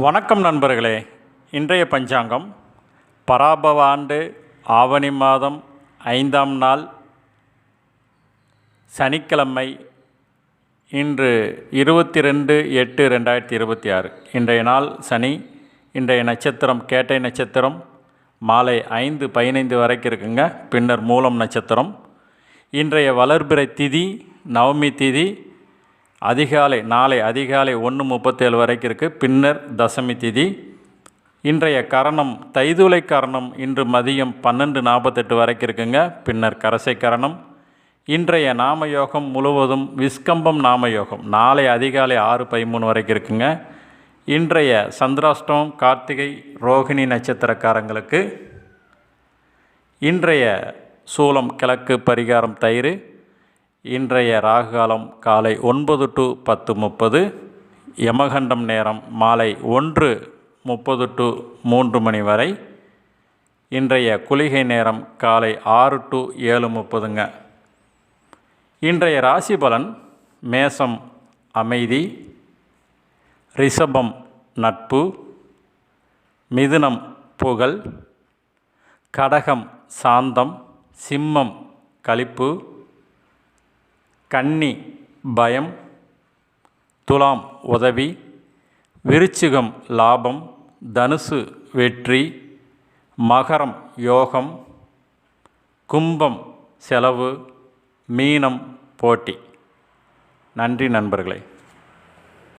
வணக்கம் நண்பர்களே. இன்றைய பஞ்சாங்கம் பராபவ ஆண்டு ஆவணி மாதம் 5ஆம் நாள் சனிக்கிழமை. இன்று 22/8/2026. இன்றைய நாள் சனி. இன்றைய நட்சத்திரம் கேட்டை நட்சத்திரம். மாலை 5:15 வரைக்கும் இருக்குங்க. பின்னர் மூலம் நட்சத்திரம். இன்றைய வளர்பிறை திதி நவமி திதி. நாளை அதிகாலை 1:37 வரைக்கும் இருக்குது. பின்னர் தசமி திதி. இன்றைய கரணம் தைதுளை கரணம். இன்று மதியம் 12:48 வரைக்கும் இருக்குங்க. பின்னர் கரசை கரணம். இன்றைய நாமயோகம் முழுவதும் விஸ்கம்பம் நாமயோகம். நாளை அதிகாலை 6:13 வரைக்கும் இருக்குங்க. இன்றைய சந்திராஷ்டமம் கார்த்திகை ரோகிணி நட்சத்திரக்காரங்களுக்கு. இன்றைய சூலம் கிழக்கு, பரிகாரம் தயிர். இன்றைய ராகுகாலம் காலை 9 to 10:30. யமகண்டம் நேரம் மாலை 1:30 to 3 மணி வரை. இன்றைய குளிகை நேரம் காலை 6 to 7:30ங்க. இன்றைய ராசி பலன்: மேசம் அமைதி, ரிஷபம் நட்பு, மிதுனம் புகழ், கடகம் சாந்தம், சிம்மம் களிப்பு, கன்னி பயம், துலாம் உதவி, விருச்சிகம் லாபம், தனுசு வெற்றி, மகரம் யோகம், கும்பம் செலவு, மீனம் போட்டி. நன்றி நண்பர்களே.